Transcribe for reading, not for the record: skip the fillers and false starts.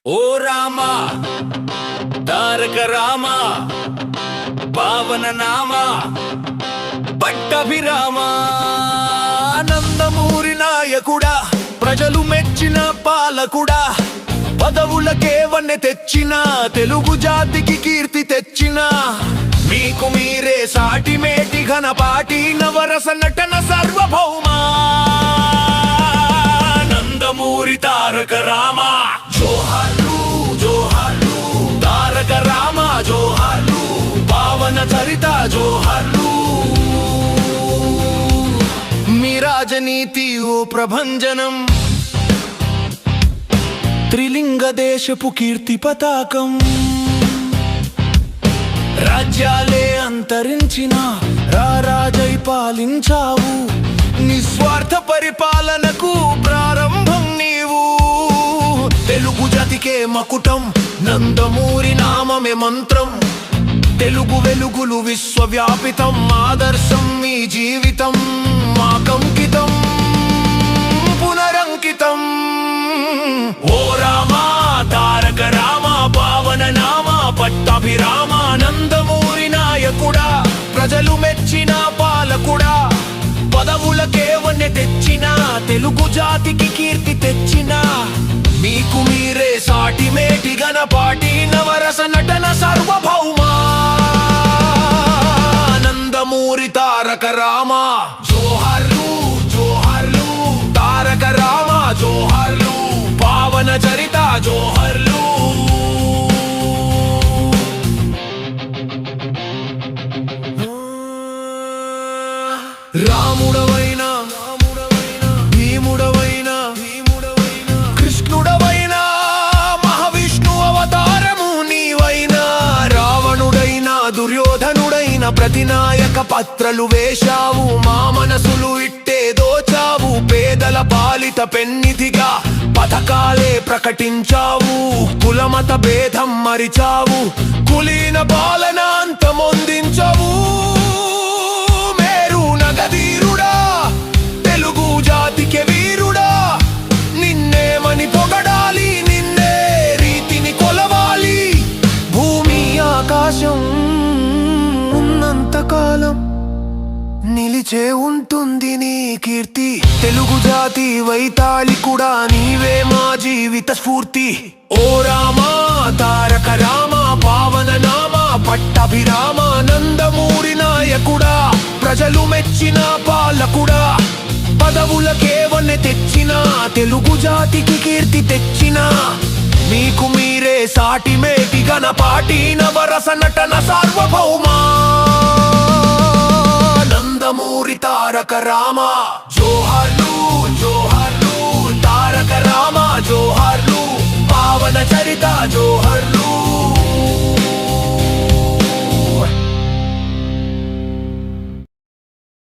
ఓ రామా తారక రామా పావన నామా పట్టభిరామా నందమూరి నాయకుడా ప్రజలు మెచ్చిన పాలకుడా పదవులకే వన్నె తెచ్చిన తెలుగు జాతికి కీర్తి తెచ్చిన మీకు మీరే సాటి మేటి ఘనపాటి నవరస నటన సర్వభౌమా నందమూరి తారక రామా జోహార్లు జోహార్లు తారక రామా జోహార్లు పావన చరిత జోహార్లు మీ రాజనీతి ఓ ప్రభంజనం త్రిలింగ దేశపు కీర్తి పతాకం రాజ్యాలే అంతరించిన రారాజై పాలించావు నిస్వార్థ పరిపాలనకు ప్రారంభం నీవు తెలుగు జాతికే మకుటం నందమూరి నామమే మంత్రం తెలుగు వెలుగులు విశ్వవ్యాపితం ఆదర్శం మీ జీవితం మాకంకితం పునరంకితం ఓ రామా తారక రామా పావన నామా పట్టాభిరామా నందమూరి నాయకుడా ప్రజలు మెచ్చిన పాలకుడా పదవులకే వన్నె తెచ్చిన తెలుగు జాతికి కీర్తి తెచ్చిన మీకు మీరే సాటి మేటి ఘనపాటి నవరస నటన సర్వభౌమా నందమూరి తారక రామా జోహార్లు జోహార్లు తారక రామా జోహార్లు పావన చరిత జోహార్లు రాముడవైనా భీముడవైనా కృష్ణుడవైనా మహావిష్ణు అవతారము నీవైనా రావణుడైనా దుర్యోధనుడైన ప్రతినాయక పత్రలు వేశావు మా మనసులు ఇట్టే దోచావు పేదల పాలిత పెన్నిధిగా పథకాలే ప్రకటించావు కులమత భేదం మరిచావు కులీన పాలన అంతమొందించవు నగధీరుడా తెలుగు జాతికి వీరుడా నిన్నేమని పొగడాలి నిన్నే రీతిని కొలవాలి భూమి ఆకాశం ఉన్నంత కాలం నిలిచే ఉంటుంది నీ కీర్తి తెలుగు జాతి వైతాళి కూడా నీవే మా జీవిత స్ఫూర్తి ఓ రామా తారక రామా పావన నామా పట్టాభిరామా నందమూరి నాయకుడా ప్రజలు మెచ్చిన పాలకుడా పదవులకే వన్నె తెచ్చిన తెలుగు జాతికి కీర్తి తెచ్చిన మీకు మీరే సాటి మేటి ఘనపాటి నవరస నటన సార్వభౌమా నందమూరి తారక రామా జోహార్లు జోహార్లు తారక రామా జోహార్లు పావన చరిత జో